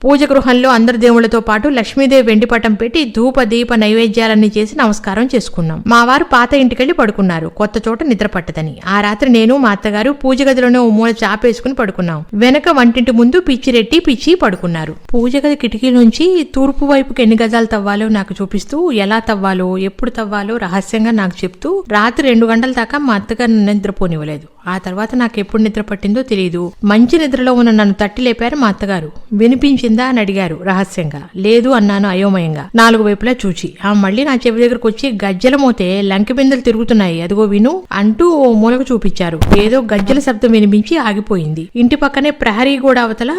పూజ గృహంలో అందరి దేవుళ్లతో పాటు లక్ష్మీదేవి వెండి పటం పెట్టి ధూప దీప నైవేద్యాలన్నీ చేసి నమస్కారం చేసుకున్నాం. మా వారు పాత ఇంటికెళ్లి పడుకున్నారు, కొత్త చోట నిద్ర పట్టదని. ఆ రాత్రి నేను మా అత్తగారు పూజ గదిలోనే ఓ మూల చాపేసుకుని పడుకున్నాం. వెనక వంటింటి ముందు పిచ్చి పడుకున్నారు. పూజ గది కిటికీలోంచి తూర్పు వైపుకి ఎన్ని గజాలు తవ్వాలో నాకు చూపిస్తూ, ఎలా తవ్వాలో ఎప్పుడు తవ్వాలో రహస్యంగా నాకు చెప్తూ రాత్రి 2 గంటల దాకా మా అత్తగారు నిద్రపోనివ్వలేదు. ఆ తర్వాత నాకు ఎప్పుడు నిద్ర పట్టిందో తెలియదు. మంచి నిద్రలో ఉన్న నన్ను తట్టి లేపారు మా అత్తగారు. వినిపించిందా అని అడిగారు రహస్యంగా. లేదు అన్నాను అయోమయంగా 4 వైపులా చూచి. ఆ మళ్ళీ నా చెవి దగ్గరకు వచ్చి గజ్జల మోతే లంకె బిందెలు తిరుగుతున్నాయి, అదిగో విను అంటూ ఓ మూలకు చూపించారు. ఏదో గజ్జల శబ్దం వినిపించి ఆగిపోయింది. ఇంటి పక్కనే ప్రహరీ గోడ అవతల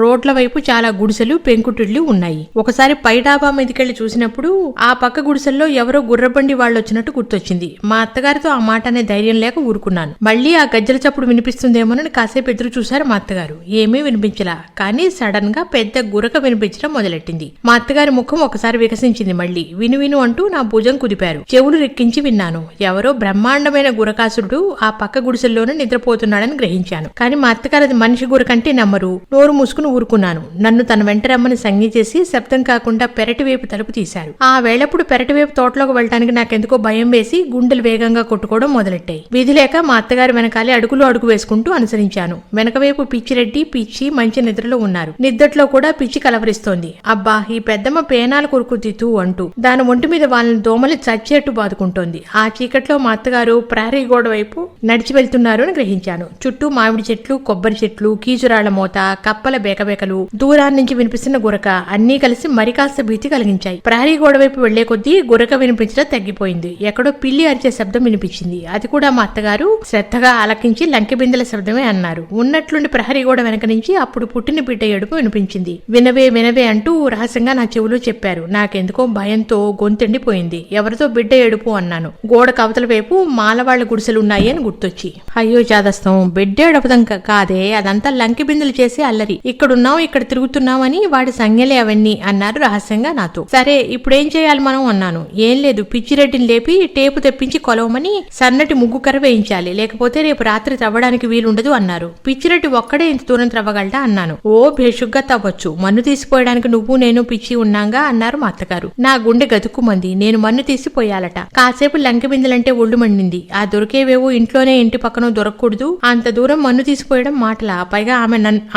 రోడ్ల వైపు చాలా గుడిసెలు పెంకుటిళ్లు ఉన్నాయి. ఒకసారి పై డాబా మీదకెళ్లి చూసినప్పుడు ఆ పక్క గుడిసెల్లో ఎవరో గుర్రబండి వాళ్ళు వచ్చినట్టు గుర్తొచ్చింది. మా అత్తగారితో ఆ మాట అనే ధైర్యం లేక ఊరుకున్నాను. మళ్ళీ ఆ గజ్జల చప్పుడు వినిపిస్తుందేమోనని కాసేపు ఎదురు చూశారు మా అత్తగారు. ఏమీ వినిపించలా, కానీ సడన్ గా పెద్ద గురక వినిపించడం మొదలెట్టింది. మా అత్తగారి ముఖం ఒకసారి వికసించింది. మళ్ళీ విను విను అంటూ నా భుజం కుదిపారు. చెవులు రెక్కించి విన్నాను. ఎవరో బ్రహ్మాండమైన గురకాసురుడు ఆ పక్క గుడిసెల్లోనే నిద్రపోతున్నాడని గ్రహించాను. కానీ మా అత్తగారు అది మనిషి గురకంటే నమ్మరు. నోరు మూసుకుని ఊరుకున్నాను. నన్ను తన వెంట రమ్మని సంజ్ఞ చేసి శబ్దం కాకుండా పెరటి వైపు తలుపు తీశారు. ఆ వేళప్పుడు పెరటి వైపు తోటలోకి వెళ్ళటానికి నాకెందుకో భయం వేసి గుండెలు వేగంగా కొట్టుకోవడం మొదలెట్టాయి. విధి లేక మా అత్తగారి వెనకాలే అడుగు వేసుకుంటూ అనుసరించాను. వెనకవైపు పిచ్చిరెడ్డి పిచ్చి మంచి నిద్రలో ఉన్నారు. నిద్దట్లో కూడా పిచ్చి కలవరిస్తోంది. అబ్బా, ఈ పెద్దమ్మ పేనాలు కొరుకుతూ అంటూ దాని ఒంటి మీద వాళ్ళని దోమలు చచ్చేట్టు బాదుకుంటోంది. ఆ చీకట్లో మా అత్తగారు ప్రహరీ గోడ వైపు నడిచి వెళ్తున్నారు అని గ్రహించాను. చుట్టూ మామిడి చెట్లు, కొబ్బరి చెట్లు, కీచురాళ్ల మోత, కప్పల బేకబేకలు, దూరాన్ని నుంచి వినిపిస్తున్న గురక అన్నీ కలిసి మరికాస్త భీతి కలిగించాయి. ప్రహరీ గోడ వైపు వెళ్లే కొద్దీ గురక వినిపించడం తగ్గిపోయింది. ఎక్కడో పిల్లి అరిచే శబ్దం వినిపించింది. అది కూడా మా అత్తగారు శ్రద్ధగా ఆలకించి లంకె బిందెల శబ్దమే అన్నారు. ఉన్నట్లుండి ప్రహరీ గోడ వెనక నుంచి అప్పుడు పుట్టిన బిడ్డ ఏడుపు వినిపించింది. వినవే వినవే అంటూ రహస్యంగా నా చెవులో చెప్పారు. నాకెందుకో భయంతో గొంతెండిపోయింది. ఎవరితో బిడ్డ ఏడుపు అన్నాను. గోడ కవతల వైపు మాలవాళ్ల గుడిసెలున్నాయి అని గుర్తొచ్చి. అయ్యో చాదస్తం, బిడ్డ ఏడపదం కాదే, అదంతా లంకె బిందెలు చేసి అల్లరి. ఇక్కడున్నావు, ఇక్కడ తిరుగుతున్నామని వాడి సంజ్ఞలే అవన్నీ అన్నారు రహస్యంగా నాతో. సరే ఇప్పుడేం చేయాలి మనం అన్నాను. ఏం లేదు, పిచ్చిరెడ్డిని లేపి టేపు తెప్పించి కొలవమని సన్నటి ముగ్గు కర్ర వేయించాలి, లేకపోతే రేపు రాత్రి తవ్వడానికి వీలుండదు అన్నారు. పిచ్చిరెడ్డి ఒక్కడే ఇంత దూరం త్రవ్వగలడా అన్నాను. ఓ భేషుగ్గా తవ్వచ్చు, మన్ను తీసిపోయడానికి నువ్వు నేను పిచ్చి ఉన్నాగా అన్నారు మా అత్తగారు. నా గుండె గతుక్కుమంది. నేను మన్ను తీసిపోయాలట. కాసేపు లంకె బిందెలంటే ఒళ్ళు మండింది. ఆ దొరికేవేవో ఇంట్లోనే ఇంటి పక్కన దొరకకూడదు, అంత దూరం మన్ను తీసిపోయడం మాటలా. పైగా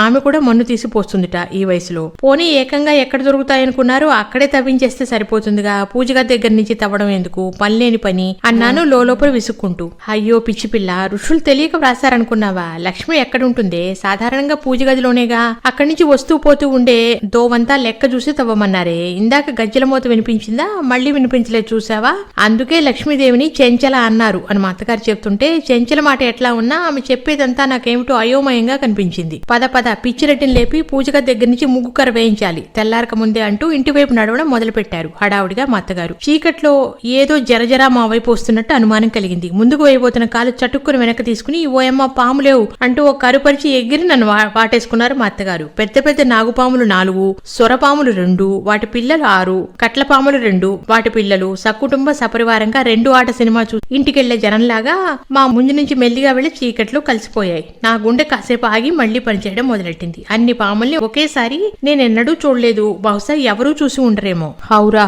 ఆమె కూడా మన్ను తీసిపోస్తుందిట ఈ వయసులో. పోనీ ఏకంగా ఎక్కడ దొరుకుతాయనుకున్నారు, అక్కడే తవ్వించేస్తే సరిపోతుందిగా, పూజగా దగ్గర నుంచి తవ్వడం ఎందుకు, పనిలేని పని అన్నాను లోపల విసుక్కుంటూ. అయ్యో పిచ్చి పిల్ల, ఋషులు తెలియక వ్రాసారనుకున్నావా? లక్ష్మి ఎక్కడుంటుందే, సాధారణంగా పూజ గదిలోనేగా. అక్కడి నుంచి వస్తూ పోతూ ఉండే దోవంతా లెక్క చూసి తవ్వమన్నారే. ఇందాక గజ్జల మోత వినిపించిందా? మళ్ళీ వినిపించలేదు చూసావా? అందుకే లక్ష్మీదేవిని చెంచల అన్నారు అని మా అత్తగారు చెప్తుంటే, చెంచల మాట ఎట్లా ఉన్నా ఆమె చెప్పేదంతా నాకేమిటో అయోమయంగా కనిపించింది. పద పిచ్చిరెడ్డిని లేపి పూజగా దగ్గర నుంచి ముగ్గు కర్ర వేయించాలి, తెల్లారక ముందే అంటూ ఇంటి వైపు నడవడం మొదలు పెట్టారు హడావుడిగా మా అత్తగారు. చీకట్లో ఏదో జరజరా మా వైపు వస్తున్నట్టు అనుమానం కలిగింది. ముందుకు వేయబోతున్న కాలు చటుక్కుని వెనక్కి తీసుకుని, ఓయమ్మ పాములేవు అంటూ ఒక కరుపరిచి ఎగిరి నన్ను వాటేసుకున్నారు మా అత్తగారు. పెద్ద పెద్ద నాగుపాములు 4, సొరపాములు 2, వాటి పిల్లలు 6, కట్లపాములు 2, వాటి పిల్లలు, సకుటుంబ సపరివారంగా 2 ఆట సినిమా చూసి ఇంటికెళ్లే జనంలాగా మా ముందు నుంచి మెల్లిగా వెళ్లి చీకట్లో కలిసిపోయాయి. నా గుండె కాసేపు ఆగి మళ్లీ పనిచేయడం మొదలెట్టింది. అన్ని పాముల్ని ఒకేసారి నేనెన్నడూ చూడలేదు, బహుశా ఎవరూ చూసి ఉండరేమో. హౌరా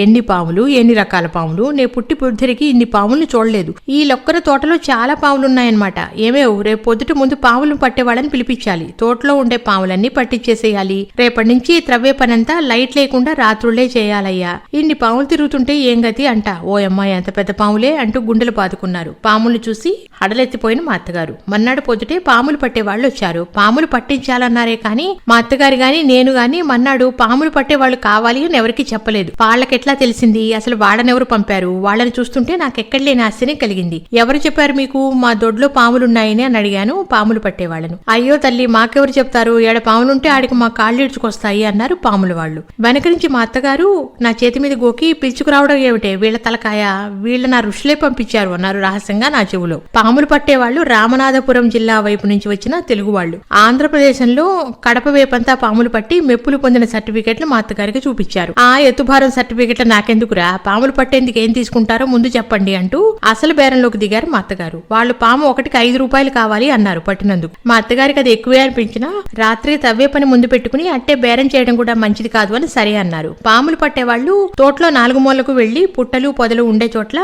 ఎన్ని పాములు, ఎన్ని రకాల పాములు. నే పుట్టి పుడితిరికి ఇన్ని పాముల్ని చూడలేదు. ఈ లొక్కర తోటలో చాలా పాములున్నాయన్నమాట. ఏమేవ్, రేపు పొద్దుట ముందు పాములు పట్టేవాళ్ళని పిలిపించాలి. తోటలో ఉండే పాములన్నీ పట్టించేసేయాలి. రేపటి నుంచి త్రవ్వే పనంతా లైట్ లేకుండా రాత్రులే చేయాలయ్యా. ఇన్ని పాములు తిరుగుతుంటే ఏం గతి అంట. ఓ అమ్మాయి, ఎంత పెద్ద పాములే అంటూ గుండెలు బాదుకున్నారు. పాములు చూసి హడలెత్తిపోయిన మా అత్తగారు. మన్నాడు పొద్దుటే పాములు పట్టేవాళ్ళు వచ్చారు. పాములు పట్టించాలన్నారే కాని మా అత్తగారు గాని నేను గాని మన్నాడు పాములు పట్టేవాళ్ళు కావాలి అని ఎవరికి చెప్పలేదు. వాళ్ళకెట్లా తెలిసింది? అసలు వాళ్ళనెవరు పంపారు? వాళ్ళని చూస్తుంటే నాకెక్కడ లేని ఆశ్చర్యం కలిగింది. ఎవరు చెప్పారు మీకు మా దొడ్లో పాములున్నాయని అని అడిగాను పాములు పట్టేవాళ్ళను. అయ్యో తల్లి, మాకెవరు చెప్తారు, ఏడ పాములుంటే ఆడికి మా కాళ్ళు ఇడ్చుకొస్తాయి అన్నారు పాములు వాళ్ళు. వెనక నుంచి మా అత్తగారు నా చేతి మీద గోకి పిలుచుకురావడం ఏమిటే, వీళ్ల తలకాయ, వీళ్ళ నా ఋషులే పంపించారు అన్నారు రహస్యంగా నా చెవులో. పాములు పట్టేవాళ్ళు రామనాథపురం జిల్లా వైపు నుంచి వచ్చిన తెలుగు వాళ్ళు. ఆంధ్రప్రదేశంలో కడప వేపంతా పాములు పట్టి మెప్పులు పొందిన సర్టిఫికెట్లు మా అత్తగారికి చూపించారు. ఆ ఎత్తుభారం సర్టిఫికెట్లు నాకెందుకురా, పాములు పట్టేందుకు ఏం తీసుకుంటారో ముందు చెప్పండి అంటూ అసలు బేరంలోకి దిగారు మా అత్తగారు. వాళ్ళు పాము ఒకటికి 5 రూపాయలు కావాలి అన్నారు పట్టినందుకు. మా అత్తగారికి అది ఎక్కువే అనిపించినా రాత్రి తవ్వే పని ముందు పెట్టుకుని పెట్టుకుని అట్టే బేరం చేయడం కూడా మంచిది కాదు అని సరే అన్నారు. పాములు పట్టేవాళ్లు తోటలో 4 మూలకు వెళ్లి పుట్టలు పొదలు ఉండే చోట్ల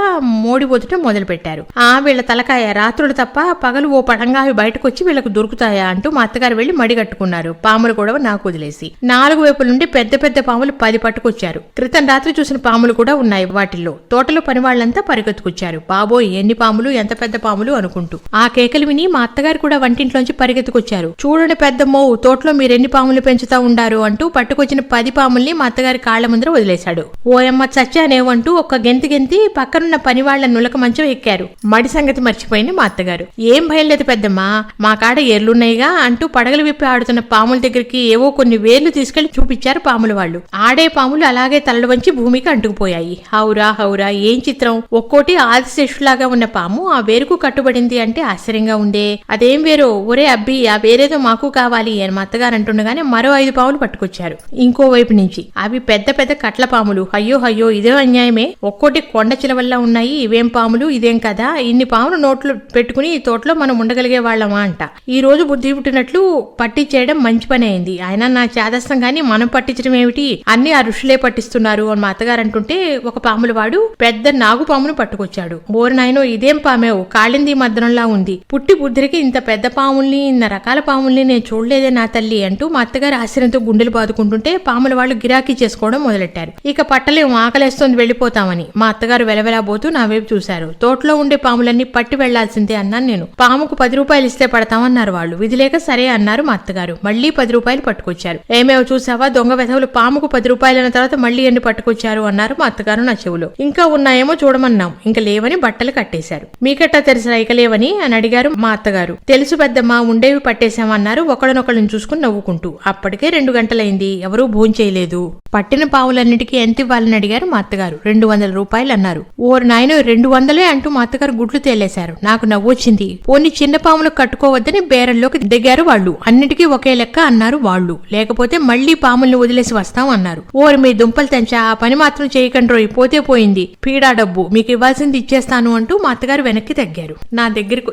మోడి పొదటం మొదలు పెట్టారు. వీళ్ల తలకాయ రాత్రులు తప్ప పగలు ఓ పడంగా అవి బయటకు వచ్చి వీళ్లకు దొరుకుతాయా అంటూ మా అత్తగారు వెళ్లి మడిగట్టుకున్నారు. పాములు కూడా నాకు వదిలేసి 4 వైపుల నుండి పెద్ద పెద్ద పాములు 10 పట్టుకొచ్చారు. క్రితం రాత్రి చూసిన పాములు కూడా ఉన్నాయి వాటిల్లో. తోటలో పని వాళ్లంతా పరిగెత్తుకొచ్చారు. బాబోయ్ ఎన్ని పాములు, ఎంత పెద్ద పాములు అనుకుంటూ. ఆ కేకలు విని మా అత్తగారు కూడా వంటింట్లోంచి పరిగెత్తుకొచ్చారు. చూడండి పెద్దమ్మో, తోటలో మీరెన్ని పాములు పెంచుతా ఉండారు అంటూ పట్టుకొచ్చిన 10 పాముల్ని మా అత్తగారి కాళ్ల ముందర వదిలేశాడు. ఓయమ్మ చచ్చానేవంటూ ఒక్క గెంతి గెంతి పక్కనున్న పని వాళ్ల నులక మంచం ఎక్కారు. మడి సంగతి మర్చిపోయింది మా అత్తగారు. ఏం భయం లేదు పెద్దమ్మా, మా కాడ ఎర్లున్నాయిగా అంటూ పడగలు విప్పి ఆడుతున్న పాముల దగ్గరికి ఏవో కొన్ని వేర్లు తీసుకెళ్లి చూపించారు పాముల వాళ్ళు. ఆడే పాములు అలాగే తలలు వంచి భూమికి అంటుకుపోయాయి. హౌరా హౌరా, ఏం చిత్రం! ఒక్కోటి ఆదిశేషులాగా ఉన్న పాము ఆ వేరుకు కట్టుబడింది అంటే ఆశ్చర్యంగా ఉందే. అదేం వేరో, ఒరే అబ్బి ఆ వేరేదో మాకు కావాలి అని మా అత్తగారు అంటుండగానే మరో 5 పాములు పట్టుకొచ్చారు ఇంకోవైపు నుంచి. అవి పెద్ద పెద్ద కట్ల పాములు. అయ్యో అయ్యో, ఇదే అన్యాయమే, ఒక్కోటి కొండ చిలవల్లా ఉన్నాయి, ఇవేం పాములు, ఇదేం కదా, ఇన్ని పాములు నోట్లు పెట్టుకుని ఈ తోటలో మనం ఉండగలిగే వాళ్ళమా అంట. ఈ రోజు బుద్ధి పుట్టినట్లు పట్టించేయడం మంచి పని అయింది. అయినా నా చేదస్తం గాని మనం పట్టించడం ఏమిటి, అన్ని ఆ ఋషులే పట్టిస్తున్నారు అని మా అత్తగారు అంటుంటే ఒక పాముల వాడు పెద్ద నాగు పామును పట్టుకొచ్చాడు. ఓరి నాయనో, ఇదేం పామేవు, కాళింది మద్దనంలా ఉంది, పుట్టి బుద్ధికి ఇంత పెద్ద పాముల్ని, ఇన్న రకాల పాముల్ని నేను చూడలేదే నా తల్లి అంటూ మా అత్తగారు ఆశ్చర్యంతో గుండెలు బాదుకుంటుంటే పాముల వాళ్ళు గిరాకీ చేసుకోవడం మొదలెట్టారు. ఇక పట్టలేం, ఆకలేస్తోంది, వెళ్లిపోతామని. మా అత్తగారు వెలవెలాబోతూ నా వైపు చూశారు. తోటలో ఉండే పాములన్నీ పట్టి వెళ్లాల్సిందే అన్నాను నేను. పాముకు 10 రూపాయలు ఇస్తే పడతామన్నారు వాళ్ళు. విధిలేక సరే అన్నారు మా అత్తగారు. మళ్లీ 10 రూపాయలు పట్టుకొచ్చారు. ఏమేవో చూసావా దొంగ వెధవులు, పాముకు 10 రూపాయలు అన్న తర్వాత మళ్లీ ఎన్ని పట్టుకొచ్చారు అన్నారు మా అత్తగారు నా చెవులో. ఇంకా ఉన్నాయేమో చూడమన్నాం. ఇంకా లేవని బట్టలు కట్టేశారు. మీకెట్టా తెలుసా ఇక లేవని అని అడిగారు మా అత్తగారు. తెలుసు పెద్దమ్మా, ఉండేవి పట్టేశామన్నారు ఒకళ్ళనొకళ్ళని చూసుకుని నవ్వుకుంటూ. అప్పటికే 2 గంటలైంది, ఎవరూ భోంచేయలేదు. పట్టిన పావులన్నిటికీ ఎంత ఇవ్వాలని అడిగారు మా అత్తగారు. 200 రూపాయలు అన్నారు. ఓరు నాయనో, 200 అంటూ మా అత్తగారు గుడ్లు తేలేశారు. నాకు నవ్వొచ్చింది. పోనీ చిన్న పాములు కట్టుకోవద్దని బేరంలోకి దిగారు వాళ్ళు. అన్నిటికీ ఒకే లెక్క అన్నారు వాళ్ళు. లేకపోతే మళ్లీ పాముల్ని వదిలేసి వస్తాం అన్నారు. ఓరి మీ దుంపలు తెంచా, ఆ పని మాత్రం చేయకండ్రోయ్, పోతే పోయింది, పీడా డబ్బు మీకు ఇవ్వాల్సింది ఇచ్చేస్తాను అంటూ మా అత్తగారు వెనక్కి తగ్గారు.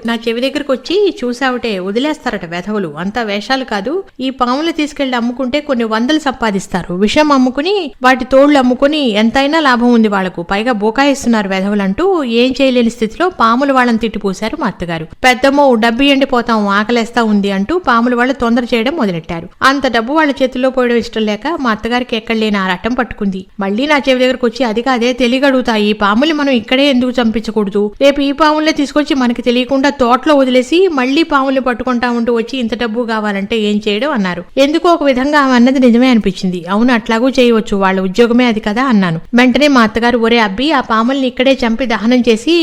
నా చెవి దగ్గరకు వచ్చి, చూసావుటే వదిలేస్తారట వెధవులు, అంతా వేషాలు కాదు, ఈ పాములు తీసుకెళ్లి అమ్ముకుంటే కొన్ని 100 సంపాదిస్తారు, విషం అమ్ముకుని వాటి తోళ్లు అమ్ముకుని ఎంతైనా లాభం ఉంది వాళ్లకు, పైగా బోకాయిస్తున్నారు వెధవులంటూ ఏం చేయలేని స్థితిలో పాముల వాళ్ళని తిట్టిపోశారు మా అత్తగారు. పెద్దమ్మో డబ్బు ఎండిపోతాం, ఆకలేస్తా ఉంది అంటూ పాముల వాళ్ళు తొందర చేయడం మొదలెట్టారు. అంత డబ్బు వాళ్ళ చేతిలో పోయడం ఇష్టం లేక మా అత్తగారికి ఎక్కడ లేని ఆరాటం పట్టుకుంది. మళ్లీ నా చెవి దగ్గరకు వచ్చి, అది కాదే తెలియగడుగుతాయి, ఈ పాములు మనం ఇక్కడే ఎందుకు చంపించకూడదు, రేపు ఈ పాములే తీసుకొచ్చి మనకి తెలియకుండా తోటలో వదిలేసి మళ్లీ పాముల్ని పట్టుకుంటా ఉంటూ వచ్చి ఇంత డబ్బు కావాలంటే ఏం చేయడం అన్నారు. ఎందుకో ఒక విధంగా ఆమె అన్నది నిజమే అనిపించింది. అవును, అట్లాగూ చేయవచ్చు, వాళ్ళ ఉద్యోగమే అది కదా అన్నాను. వెంటనే మా అత్తగారు, ఒరే అబ్బి ఆ పాముల్ని ఇక్కడే చంపి దహనం చేసి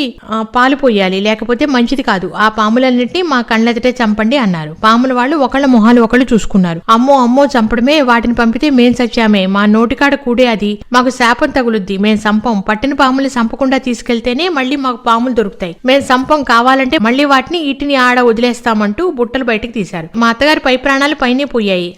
పాలు పోయాలి, లేకపోతే మంచిది కాదు, ఆ పాములన్నింటినీ మా కళ్ళెదుటే చంపండి అన్నారు. పాముల వాళ్ళు ఒకళ్ళ మొహాలు ఒకళ్ళు చూసుకున్నారు. అమ్మో అమ్మో చంపడమే, వాటిని పంపితే మేం సచ్చామే, మా నోటికాడ కూడే అది, మాకు శాపం తగులుద్ది, మేం సంపం, పట్టిన పాముల్ని సంపకుండా తీసుకెళ్తేనే మళ్లీ మాకు పాములు దొరుకుతాయి, మేం సంపం, కావాలంటే మళ్లీ వాటిని ఇటిని ఆడ వదిలేస్తామంటూ బుట్టలు బయటకు తీశారు. మా అత్తగారి పై ప్రాణాలు పైనే పోయాయి.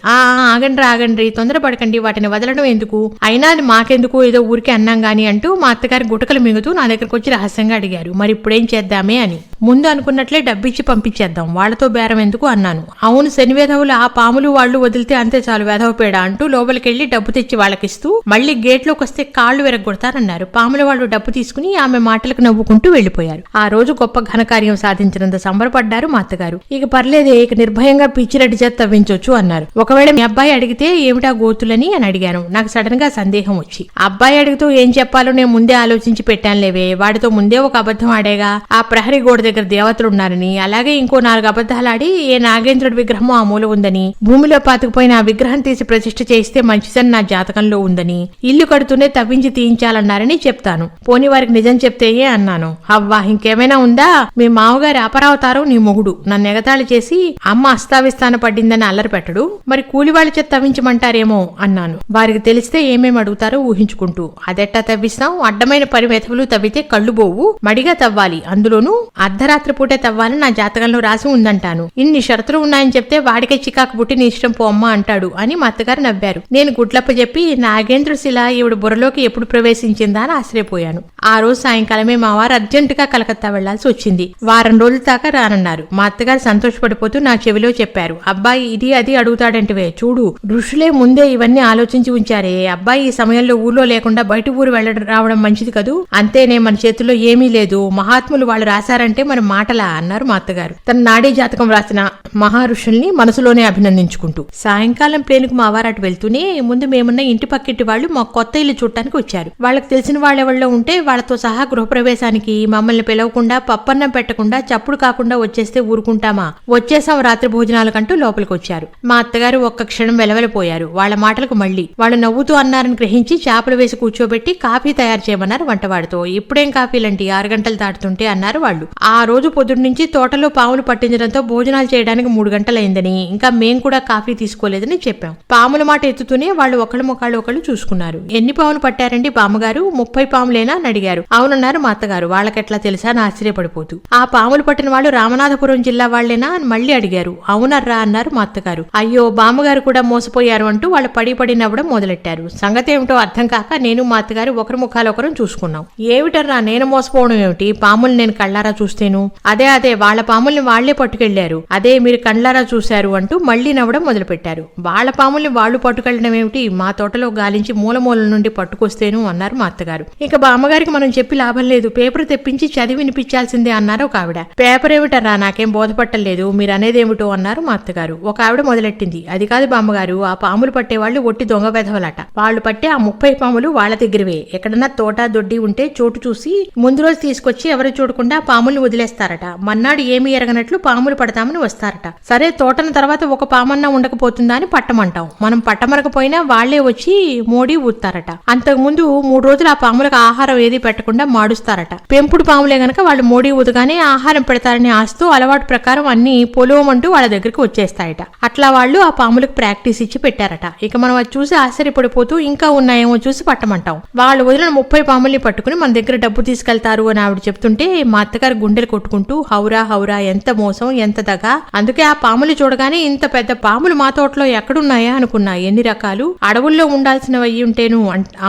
ఆగండ్రి తొందరపడకండి, వాటిని వదలడం ఎందుకు, అయినా అది మాకెందుకు, ఏదో ఊరికి అన్నాం గాని అంటూ మా అత్తగారి గుటకలు మిగుతూ నా దగ్గరకు వచ్చి రహస్యంగా అడిగారు, మరి ఇప్పుడేం చేద్దామే అని. ముందు అనుకున్నట్లే డబ్బిచ్చి పంపించేద్దాం, వాళ్లతో బేరం ఎందుకు అన్నాను. అవును, శని వేధవులు ఆ పాములు వాళ్ళు వదిలితే అంతే చాలు వేధవ పేడ అంటూ లోపలికెళ్లి డబ్బు తెచ్చి వాళ్ళకిస్తూ మళ్లీ గేట్లోకి వస్తే కాళ్లు విరగొడతారన్నారు. పాముల వాళ్ళు డబ్బు తీసుకుని ఆమె మాటలకు నవ్వుకుంటూ వెళ్లిపోయారు. ఆ రోజు గొప్ప ఘనకార్యం సాధించినంత సంబరపడ్డారు మా అత్తగారు. ఇక పర్లేదే, ఇక నిర్భయంగా పిచ్చిరెడ్డి చేత తవ్వించొచ్చు అన్నారు. ఒకవేళ మీ అబ్బాయి అడిగితే ఏమిటా గోతులని అని అడిగాను. నాకు సడన్ గా సందేహం వచ్చి, అబ్బాయి అడిగితే ఏం చెప్పాలో నేను ముందే ఆలోచించి పెట్టానులేవే, వాడితో ముందే ఒక అబద్ధం ఆడేగా, ఆ ప్రహరీ గోడ దగ్గర దేవతలున్నారని, అలాగే ఇంకో 4 అబద్ధాలాడి ఏ నాగేంద్రుడి విగ్రహం ఆ మూల ఉందని, భూమిలో పాతుకుపోయిన ఆ విగ్రహం తీసి ప్రతిష్ఠ చేయిస్తే మంచిదని నా జాతకంలో ఉందని, ఇల్లు కడుతూనే తవ్వించి తీయించాలన్నారని చెప్తాను. పోనీ వారికి నిజం చెప్తేయే అన్నాను. అవ్వా ఇంకేమైనా ఉందా, మీ మామగారి అపరావతారం నీ మొగుడు నన్ను ఎగతాళి చేసి అమ్మ అస్తావిస్తాన పడిందని అల్లరి పెట్టడు, మరి కూలివాళ్ల చేత తవ్వించమంటారేమో అన్నాను. వారికి తెలిస్తే ఏమేమి అడుగుతారో ఊహించుకుంటూ, అదెట్టా తవ్విస్తాం, అడ్డమైన పరిమెతలు తవ్వితే కళ్ళు బోవు, మడిగా తవ్వాలి, అందులోనూ అర్ధ అర్ధరాత్రి పూటే తవ్వాలని నా జాతకంలో రాసి ఉందంటాను. ఇన్ని షరతులు ఉన్నాయని చెప్తే వాడికే చికాకు పుట్టి నీ ఇష్టం పో అమ్మా అంటాడు అని మా అత్తగారు నవ్వారు. నేను గుడ్లప్ప చెప్పి నాగేంద్ర శిల ఈవిడ బుర్రలోకి ఎప్పుడు ప్రవేశించిందా అని ఆశ్చర్యపోయాను. ఆ రోజు సాయంకాలమే మా వారు అర్జెంటుగా కలకత్తా వెళ్లాల్సి వచ్చింది. వారం రోజుల దాకా రానన్నారు. మా అత్తగారు సంతోషపడిపోతూ నా చెవిలో చెప్పారు, అబ్బాయి ఇది అది అడుగుతాడంటివే చూడు, ఋషులే ముందే ఇవన్నీ ఆలోచించి ఉంచారే. అబ్బాయి ఈ సమయంలో ఊర్లో లేకుండా బయట ఊరు వెళ్ళడం రావడం మంచిది కదూ. అంతేనే, మన చేతుల్లో ఏమీ లేదు. మహాత్ములు వాళ్ళు రాశారంటే మన మాటలా అన్నారు మా అత్తగారు తన నాడీ జాతకం రాసిన మహారుషుల్ని మనసులోనే అభినందించుకుంటూ. సాయంకాలం ప్లేనుకు మా వారు అటు వెళ్తూనే ముందు మేమున్న ఇంటి పక్కింటి వాళ్ళు మా కొత్త ఇల్లు చూడటానికి వచ్చారు. వాళ్ళకి తెలిసిన వాళ్ళెవళ్ళో ఉంటే వాళ్ళతో సహా గృహప్రవేశానికి మమ్మల్ని పిలవకుండా పప్పన్నం పెట్టకుండా చప్పుడు కాకుండా వచ్చేస్తే ఊరుకుంటామా, వచ్చేసాం రాత్రి భోజనాలకంటూ లోపలికి వచ్చారు. మా అత్తగారు ఒక్క క్షణం వెలవెలపోయారు. వాళ్ళ మాటలకు మళ్ళీ వాళ్ళు నవ్వుతూ అన్నారని గ్రహించి చేపలు వేసి కూర్చోబెట్టి కాఫీ తయారు చేయమన్నారు వంటవాడితో. ఇప్పుడేం కాఫీలంటే 6 గంటలు దాటుతుంటే అన్నారు వాళ్ళు. ఆ రోజు పొద్దున్న నుంచి తోటలో పాములు పట్టించడంతో భోజనాలు చేయడానికి 3 గంటలైందని, ఇంకా మేం కూడా కాఫీ తీసుకోలేదని చెప్పాం. పాముల మాట ఎత్తుతూనే వాళ్ళు ఒకళ్ళ ముఖాలు ఒకళ్ళు చూసుకున్నారు. ఎన్ని పాములు పట్టారండి బామ్మగారు? 30 పాములేనా అని అడిగారు. అవునన్నారు మా అత్తగారు. వాళ్ళకెట్లా తెలుసా అని ఆశ్చర్యపడిపోతూ. ఆ పాములు పట్టిన వాళ్ళు రామనాథపురం జిల్లా వాళ్లేనా అని మళ్ళీ అడిగారు. అవునర్రా అన్నారు మా అత్తగారు. అయ్యో బామ్మగారు కూడా మోసపోయారు అంటూ వాళ్ళు పడి నవ్వడం మొదలెట్టారు. సంగతి ఏమిటో అర్థం కాక నేను మా అత్తగారు ఒకరి ముఖాలు ఒకరం చూసుకున్నాం. ఏమిటర్రా నేను మోసపోవడం ఏమిటి? పాములు నేను కళ్ళారా చూస్తేను. అదే వాళ్ళ పాముల్ని వాళ్లే పట్టుకెళ్లారు. అదే మీరు కళ్ళారా చూశారు అంటూ మళ్లీ నవ్వడం మొదలుపెట్టారు. వాళ్ళ పాముల్ని వాళ్ళు పట్టుకెళ్లడం ఏమిటి? మా తోటలో గాలించి మూల నుండి పట్టుకొస్తేను అన్నారు మా అత్తగారు. ఇక బామ్మగారికి మనం చెప్పి లాభం లేదు, పేపర్ తెప్పించి చదివి వినిపించాల్సిందే అన్నారు ఒక ఆవిడ. పేపర్ ఏమిటర్రా నాకేం బోధపట్టలేదు, మీరు అనేదేమిటో అన్నారు మా అత్తగారు. ఒక ఆవిడ మొదలెట్టింది, అది కాదు బామ్మగారు, ఆ పాములు పట్టేవాళ్ళు ఒట్టి దొంగ వెధవలట. వాళ్ళు పట్టే ఆ 30 పాములు వాళ్ళ దగ్గరవే. ఎక్కడన్నా తోట దొడ్డి ఉంటే చోటు చూసి ముందు రోజు తీసుకొచ్చి ఎవరు చూడకుండా పాముల్ని వదిలేస్తారట. మన్నాడు ఏమీ ఎరగనట్లు పాములు పడతామని వస్తారట. సరే తోటన తర్వాత ఒక పామన్నా ఉండకపోతుందా అని పట్టమంటాం. మనం పట్టమరకపోయినా వాళ్లే వచ్చి మోడీ ఊతారట. అంతకుముందు 3 రోజులు ఆ పాములకు ఆహారం ఏది పెట్టకుండా మాడుస్తారట. పెంపుడు పాములే గనక వాళ్ళు మోడీ ఊదగానే ఆహారం పెడతారని ఆస్తూ అలవాటు ప్రకారం అన్ని పొలవమంటూ వాళ్ళ దగ్గరికి వచ్చేస్తాయట. అట్లా వాళ్ళు ఆ పాములకు ప్రాక్టీస్ ఇచ్చి పెట్టారట. ఇక మనం అది చూసి ఆశ్చర్యపడిపోతూ ఇంకా ఉన్నాయేమో చూసి పట్టమంటాం. వాళ్ళు వదిలిన 30 పాముల్ని పట్టుకుని మన దగ్గర డబ్బు తీసుకెళ్తారు అని ఆవిడ చెప్తుంటే మా అత్తగారు గుండెలు కొట్టుకుంటూ హౌరా ఎంత మోసం, ఎంత దగా. అందుకే ఆ పాములు చూడగానే ఇంత పెద్ద పాములు మా తోటలో ఎక్కడున్నాయా అనుకున్నా. ఎన్ని రకాలు, అడవుల్లో ఉండాల్సినవి అయ్యి ఉంటేను.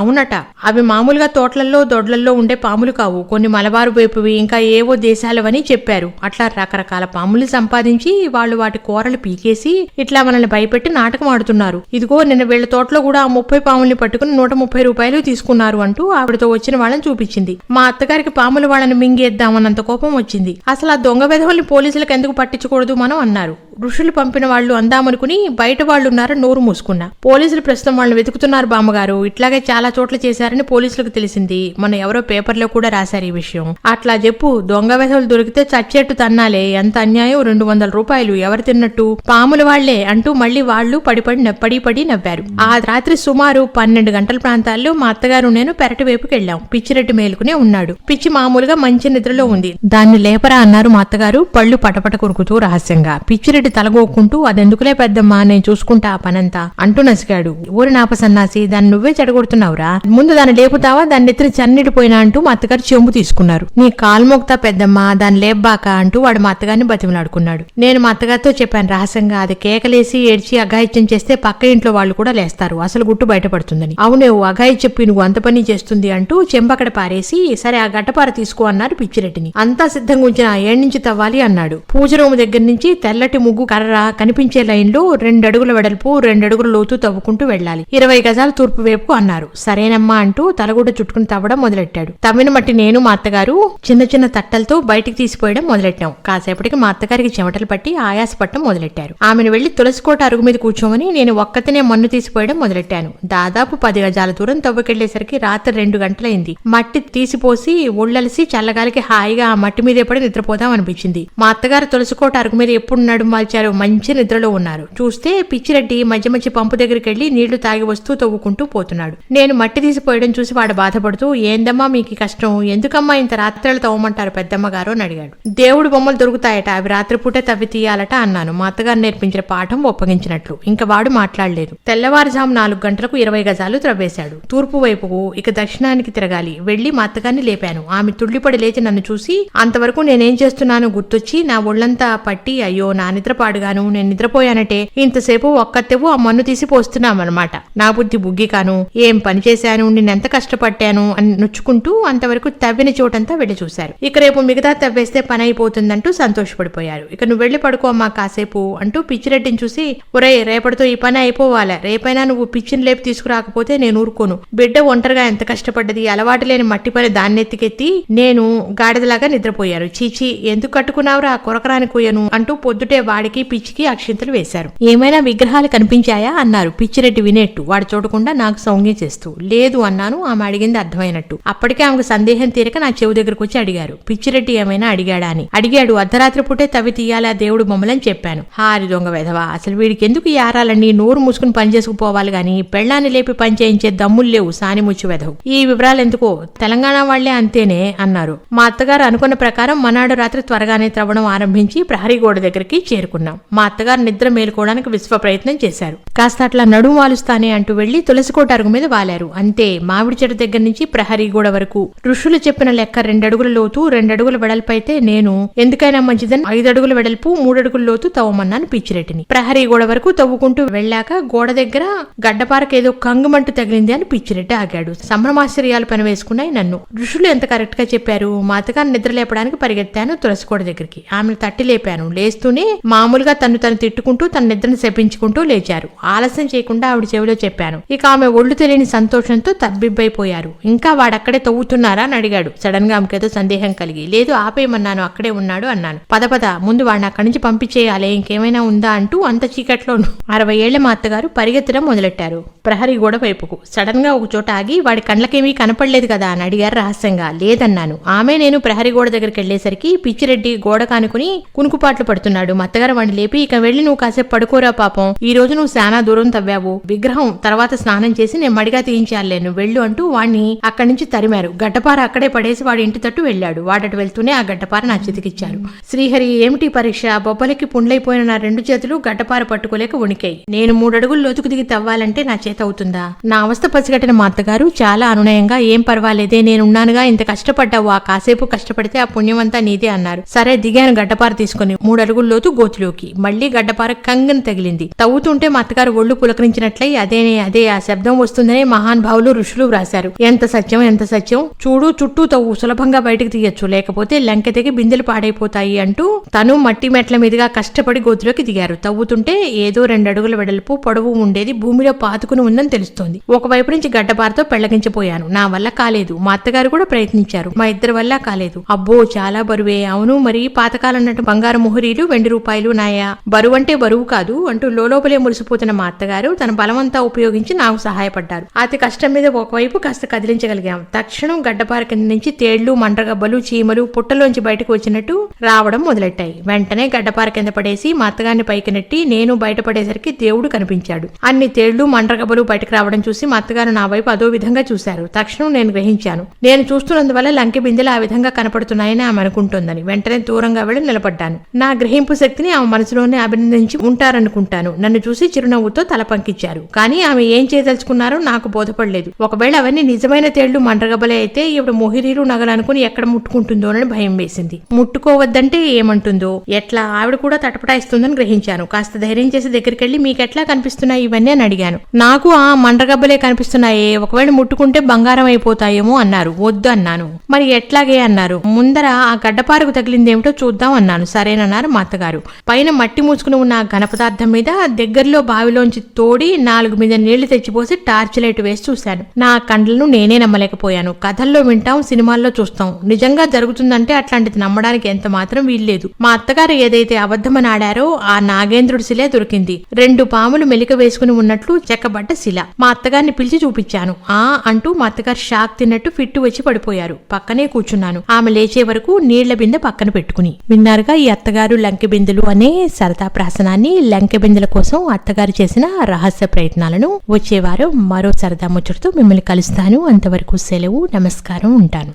అవునట, అవి మామూలుగా తోటలలో దొడ్లల్లో ఉండే పాములు కావు, కొన్ని మలబారు వైపువి ఇంకా ఏవో దేశాలవని చెప్పారు. అట్లా రకరకాల పాములు సంపాదించి వాళ్ళు వాటి కూరలు పీకేసి ఇట్లా మనల్ని భయపెట్టి నాటకం ఆడుతున్నారు. ఇదిగో నిన్న వీళ్ళ తోటలో కూడా ఆ 30 పాముల్ని పట్టుకుని 130 రూపాయలు తీసుకున్నారు అంటూ ఆవిడతో వచ్చిన వాళ్ళని చూపించింది. మా అత్తగారికి పాములు వాళ్ళని మింగేద్దామన్నంత కోపం వచ్చింది. అసలు ఆ దొంగ వెధవల్ని పోలీసులకు ఎందుకు పట్టించకూడదు మనం అన్నారు. ఋషులు పంపిన వాళ్ళు అందామనుకుని బయట వాళ్ళు ఉన్నారని నోరు మూసుకున్నా. పోలీసులు ప్రస్తుతం వాళ్ళని వెతుకుతున్నారు బామ్మగారు. ఇట్లాగే చాలా చోట్ల చేశారని పోలీసులకు తెలిసింది. మన ఎవరో పేపర్లో కూడా రాశారు ఈ విషయం. అట్లా చెప్పు, దొంగ వెధవలు దొరికితే చచ్చేట్టు తన్నాలే. ఎంత అన్యాయం, 200 రూపాయలు ఎవరు తిన్నట్టు? పాముల వాళ్లే అంటూ మళ్లీ వాళ్ళు పడి నవ్వారు. ఆ రాత్రి సుమారు 12 గంటల ప్రాంతాల్లో మా అత్తగారు నేను పెరటి వైపుకి వెళ్ళాం. పిచ్చిరెడ్డి మేలుకునే ఉన్నాడు. పిచ్చి మామూలుగా మంచి నిద్రలో ఉంది. దాన్ని లేపరా అన్నారు మా అత్తగారు పళ్ళు పటపట కొరుకుతూ రహస్యంగా. పిచ్చిరెడ్డి తలగోక్కుంటూ అదెందుకులే పెద్దమ్మా, నేను చూసుకుంటా ఆ పనంతా అంటూ నసిగాడు. ఊరి నాప సన్నాసి, దాన్ని నువ్వే చెడగొడుతున్నావురా, ముందు దాన్ని లేపుతావా, దాన్ని ఎత్తిన చన్నీడిపోయినా అంటూ మా అత్తగారు చెంబు తీసుకున్నారు. నీ కాల్మోక్తా పెద్దమ్మా, దాన్ని లేబ్బాక అంటూ వాడు మా అత్తగారిని బతిమలాడుకున్నాడు. నేను మా అత్తగారితో చెప్పాను రహస్యంగా, అది కేకలేసి ఏడ్చి అఘాయిత్యం చేస్తే పక్క ఇంట్లో వాళ్ళు కూడా లేస్తారు, అసలు గుట్టు బయటపడుతుందని. అవునేవు అఘాయి చెప్పి నువ్వు అంత పని చేస్తుంది అంటూ చెంబక్కడ పారేసి, సరే ఆ గడ్డపార తీసుకో అన్నారు పిచ్చిరెడ్డిని. అంతా సిద్ధంగా ఉంచిన ఏడ్నుంచి తవ్వాలి అన్నాడు. పూజ రూము దగ్గర నుంచి తెల్లటి ముగ్గు కర్ర కనిపించే లైన్లో 2 అడుగుల వెడల్పు 2 అడుగుల లోతు తవ్వుకుంటూ వెళ్లాలి. 20 గజాలు తూర్పు వైపు అన్నారు. సరేనమ్మా అంటూ తలగూడ చుట్టుకుని తవ్వడం మొదలెట్టాడు. తవ్విన మట్టి నేను మా అత్తగారు చిన్న తట్టలతో బయటికి తీసిపోయడం మొదలెట్టాం. కాసేపటికి మా అత్తగారికి చెమటలు పట్టి ఆయాసపట్టం మొదలెట్టారు. ఆమెను వెళ్లి తులసికోట అరుగు మీద కూర్చోమని నేను ఒక్కతనే మన్ను తీసిపోయడం మొదలెట్టాను. దాదాపు 10 గజాల దూరం తవ్వకెళ్లేసరికి రాత్రి 2 గంటలైంది. మట్టి తీసిపోసి ఒళ్ళలిసి చల్లగాలికి హాయిగా ఆ మట్టి మీదే పడి నిద్రపోదాం అనిపించింది. మా అత్తగారు తులసికోట అరుగు మీద ఎప్పుడు నడుము వాల్చారు, మంచి నిద్రలో ఉన్నారు. చూస్తే పిచ్చిరెడ్డి మధ్య పంపు దగ్గరికి వెళ్లి నీళ్లు తాగి వస్తూ తవ్వుకుంటూ పోతున్నాడు. నేను మట్టి తీసిపోయడం చూసి వాడు బాధపడుతూ, ఏందమ్మా మీకు కష్టం, ఎందుకమ్మా ఇంత రాత్రులు తవ్వమంటారు పెద్దమ్మ గారు అని అడిగాడు. దేవుడు బొమ్మలు దొరుకుతాయట, అవి రాత్రిపూటే తవ్వి తీయాలట అన్నాను. మా అత్తగారు నేర్పించిన పాఠం ఒప్పగించినట్లు. ఇంకా వాడు మాట్లాడలేదు. తెల్లవారుజాము 4 గంటలకు 20 గజాలు త్రవ్వేశాడు. తూర్పు వైపుకు, ఇక దక్షిణానికి తిరగాలి. వెళ్లి మా అత్తగారిని లేపాను. ఆమె తుళ్లిపడి లేచి నన్ను చూసి, అంత అంతవరకు నేనేం చేస్తున్నాను గుర్తొచ్చి నా ఒళ్ళంతా పట్టి అయ్యో నా నిద్ర పాడుగాను, నేను నిద్రపోయానటే ఇంతసేపు ఒక్కతెవ్వు ఆ మన్ను తీసి పోస్తున్నామన్నమాట. నా బుద్ధి బుగ్గి కాను, ఏం పని చేశాను, నేనెంత కష్టపడ్డాను అని నొచ్చుకుంటూ అంతవరకు తవ్విన చోటంతా వెళ్లి చూశారు. ఇక రేపు మిగతా తవ్వేస్తే పని అయిపోతుందంటూ సంతోషపడిపోయారు. ఇక నువ్వు వెళ్లి పడుకో అమ్మా కాసేపు అంటూ పిచ్చిరెడ్డిని చూసి, ఒరేయ్ రేపటితో ఈ పని అయిపోవాలా, రేపైనా నువ్వు పిచ్చిని లేపి తీసుకురాకపోతే నేను ఊరుకోను. బిడ్డ ఒంటరిగా ఎంత కష్టపడ్డది, అలవాటు లేని మట్టి పని దాన్నెత్తికెత్తి నేను గాడిదలాగా నిద్రపోయారు. చీచి ఎందుకు కట్టుకున్నావురా కొరకరాని కుయ్యను అంటూ పొద్దుటే వాడికి పిచ్చికి అక్షింతలు వేశారు. ఏమైనా విగ్రహాలు కనిపించాయా అన్నారు పిచ్చిరెడ్డి వినేట్టు. వాడు చూడకుండా నాకు సౌంజ్ఞ చేస్తూ. లేదు అన్నాను. ఆమె అడిగింది అర్థమైనట్టు. అప్పటికే ఆమెకు సందేహం తీరక నా చెవు దగ్గరకు వచ్చి అడిగారు, పిచ్చిరెడ్డి ఏమైనా అడిగాడా అని. అడిగాడు. అర్ధరాత్రి పూటే తవ్వి తీయాలి ఆ దేవుడు బొమ్మలని చెప్పాను. హారి దొంగ వెధవా, అసలు వీడికి ఎందుకు ఈ ఆరాలన్నీ, నోరు మూసుకుని పని చేసుకుపోవాలి గాని పెళ్ళాన్ని లేపి పని చేయించే దమ్ములు లేవు సానిముచ్చు వెధవు. ఈ వివరాలు ఎందుకో, తెలంగాణ వాళ్లే అంతేనే అన్నారు. మా అత్తగారు అనుకున్న ప్రకారం మనాడు రాత్రి త్వరగానే త్రవ్వడం ఆరంభించి ప్రహరీ గోడ దగ్గరికి చేరుకున్నాం. మా అత్తగారు నిద్ర మేలుకోవడానికి విశ్వ ప్రయత్నం చేశారు. కాస్త అట్లా నడుము వాలుస్తానే అంటూ వెళ్లి తులసికోట అరుగు మీద వాలారు. అంతే. మామిడి చెట్టు దగ్గర నుంచి ప్రహరీ గోడ వరకు ఋషులు చెప్పిన లెక్క 2 అడుగుల లోతు 2 అడుగుల వెడల్పు అయితే నేను ఎందుకైనా మంచిదని 5 అడుగుల వెడల్పు 3 అడుగుల లోతు తవ్వమన్నాను పిచ్చిరెడ్డిని. ప్రహరీ గోడ వరకు తవ్వుకుంటూ వెళ్ళాక గోడ దగ్గర గడ్డపారకేదో కంగుమంటూ తగిలింది అని పిచ్చిరెడ్డి ఆగాడు. సంభ్రమాశ్చర్యాలు పనివేసుకున్నాయి నన్ను. ఋషులు ఎంత కరెక్ట్ గా చెప్పారు. మా అత్తగారు నిద్ర లేపడానికి పరిగెత్తాను తులసికోట దగ్గరికి. ఆమెను తట్టి లేపాను. లేస్తూనే మామూలుగా తను తిట్టుకుంటూ తన నిద్రను శపించుకుంటూ లేచారు. ఆలస్యం చేయకుండా ఆవిడ చెవిలో చెప్పాను. ఇక ఆమె ఒళ్ళు తెలియని సంతోషంతో తబ్బిబ్బైపోయారు. ఇంకా వాడక్కడే తవ్వుతున్నారా అని అడిగాడు. సడన్ గా ఆమెకేదో సందేహం కలిగి. లేదు ఆపేయమన్నాను, అక్కడే ఉన్నాడు అన్నాను. పద ముందు వాడిని అక్కడి నుంచి పంపించేయాలి, ఇంకేమైనా ఉందా అంటూ అంత చీకట్లోనూ 60 ఏళ్ల మా అత్తగారు పరిగెత్తడం మొదలెట్టారు ప్రహరీ గోడ వైపుకు. సడన్ గా ఒక చోట ఆగి వాడి కండ్లకేమీ కనపడలేదు కదా అని అడిగారు రహస్యంగా. లేదన్నాను. ఆమె నేను ప్రహరీ గోడ దగ్గరికి వెళ్లేసరికి పిచ్చిరెడ్డి గోడ కానుకుని కునుకుపాట్లు పడుతున్నాడు. మా అత్తగారు వాడిని లేపి, ఇక వెళ్లి నువ్వు కాసేపు పడుకోరా పాపం, ఈ రోజు నువ్వు శానా దూరం తవ్వావు, విగ్రహం తర్వాత స్నానం చేసి నేను మడిగా తీయించాలే, నువ్వు వెళ్ళు అంటూ వాడిని అక్కడి నుంచి తరిమారు. గడ్డపార అక్కడే పడేసి వాడి ఇంటి తట్టు వెళ్లాడు. వాడటు వెళ్తూనే ఆ గడ్డపార నా చేతికిచ్చారు. శ్రీహరి ఏమిటి పరీక్ష, బొబ్బలకి పుండ్లైపోయిన నా 2 చేతులు గడ్డపార పట్టుకోలేక ఉణికాయి. నేను 3 అడుగులు లోతుకు దిగి తవ్వాలంటే నా చేత అవుతుందా? నా అవస్థ పసిగట్టిన మా అత్తగారు చాలా అనునయంగా, ఏం పర్వాలేదే, నేనున్నానుగా, ఇంత కష్టపడ్డావు, ఆ కాసేపు కష్టపడితే ఆ పుణ్యమంతా నీదే అన్నారు. సరే దిగాను గడ్డపార తీసుకుని 3 అడుగుల లోతు గోతులోకి. మళ్లీ గడ్డపార కంగన తగిలింది. తవ్వుతుంటే మా అత్తగారు ఒళ్ళు పులకరించినట్లయి అదే ఆ శబ్దం వస్తుందనే మహానుభావులు ఋషులు వ్రాశారు. ఎంత సత్యం చూడు, చుట్టూ తవ్వు, సులభంగా బయటకు తీయొచ్చు, లేకపోతే లంకె తెగి బిందెలు పాడైపోతాయి అంటూ తను మట్టి మెట్ల మీదుగా కష్టపడి గోతులోకి దిగారు. తవ్వుతుంటే ఏదో 2 అడుగుల వెడల్పు పొడవు ఉండేది భూమిలో పాతుకుని ఉందని తెలుస్తోంది. ఒకవైపు నుంచి గడ్డపారతో పెళ్లగించిపోయాను. నా వల్ల కాలేదు. మా అత్తగారు కూడా ప్రయత్నించారు. మా ఇద్దరి వల్ల కాలేదు. అబ్బో చాలా బరువే. అవును మరి పాతకాలన్నట్టు బంగారు ముహురీలు 2 రూపాయలు నాయా, బరువంటే బరువు కాదు అంటూ లోపలే మురిసిపోతున్న మా అత్తగారు తన బలమంతా ఉపయోగించి నాకు సహాయపడ్డారు. అతి కష్టం మీద ఒకవైపు కాస్త కదిలించగలిగాం. తక్షణం గడ్డపార కింద నుంచి తేళ్లు, మండ్రగబ్బలు, చీమలు పుట్టలోంచి బయటకు వచ్చినట్టు రావడం మొదలెట్టాయి. వెంటనే గడ్డపార కింద పడేసి మా అత్తగారిని పైకి నెట్టి నేను బయటపడేసరికి దేవుడు కనిపించాడు. అన్ని తేళ్లు, మండ్రగబ్బలు బయటకు రావడం చూసి మా అత్తగారు నా వైపు అదో విధంగా చూశారు. తక్షణం నేను గ్రహించాను. నేను చూస్తున్నందువల్ల లంకె బిందెలు ఆ విధంగా కనపడుతున్నాయని ఆమె అనుకుంటోందని వెంటనే దూరంగా వెళ్లి నిలబడ్డాను. నా గ్రహింపు శక్తిని ఆమె మనసులోనే అభినందించి ఉంటారనుకుంటాను. నన్ను చూసి చిరునవ్వుతో తల పంకించారు. కానీ ఆమె ఏం చేయదలుచుకున్నారో నాకు బోధపడలేదు. ఒకవేళ అవన్నీ నిజమైన తేళ్లు, మండ్రగబ్బలే అయితే ఇప్పుడు మొహిరీలు నగలు అనుకుని ఎక్కడ ముట్టుకుంటుందోనని భయం వేసింది. ముట్టుకోవద్దంటే ఏమంటుందో, ఎట్లా ఆవిడ కూడా తటపటాయిస్తుందని గ్రహించాను. కాస్త ధైర్యం చేసి దగ్గరికి వెళ్లి, మీకెట్లా కనిపిస్తున్నాయి ఇవన్నీ అని అడిగాను. నాకు ఆ మండ్రగబ్బలే కనిపిస్తున్నాయే, ఒకవేళ ముట్టుకుంటే బంగారం అయిపోతాయేమో అన్నారు. వద్దు అన్నాను. మరి ఎట్లాగే అన్నారు. ముందర ఆ గడ్డపారకు తగిలిందేమిటో చూద్దాం అన్నాను. సరేనన్నారు మా అత్తగారు. పైన మట్టి మూసుకుని ఉన్న ఆ ఘన పదార్థం మీద దగ్గరలో బావిలోంచి తోడి 4 మీద నీళ్లు తెచ్చిపోసి టార్చ్ లైట్ వేసి చూశాను. నా కండ్లను నేనే నమ్మలేకపోయాను. కథల్లో వింటాం, సినిమాల్లో చూస్తాం, నిజంగా జరుగుతుందంటే అట్లాంటిది నమ్మడానికి ఎంత మాత్రం వీల్లేదు. మా అత్తగారు ఏదైతే అబద్ధమని ఆడారో ఆ నాగేంద్రుడి శిలే దొరికింది. 2 పాములు మెలిక వేసుకుని ఉన్నట్లు చెక్కబడ్డ శిల. మా అత్తగారిని పిలిచి చూపించాను. ఆ అంటూ మా అత్తగారు షాక్ తిన్నట్టు ఫిట్టు వచ్చి పడిపోయారు. పక్కనే కూర్చున్నాను. ఆమె లేచే వరకు నీళ్ల బిందె పక్కన పెట్టుకుని. విన్నారుగా ఈ అత్తగారు లంకె బిందెలు అనే సరదా ప్రాసనాన్ని. లంకె బిందెల కోసం అత్తగారు చేసిన రహస్య ప్రయత్నాలను వచ్చే వారం మరో సరదా ముచ్చటతో మిమ్మల్ని కలుస్తాను. అంతవరకు సెలవు. నమస్కారం. ఉంటాను.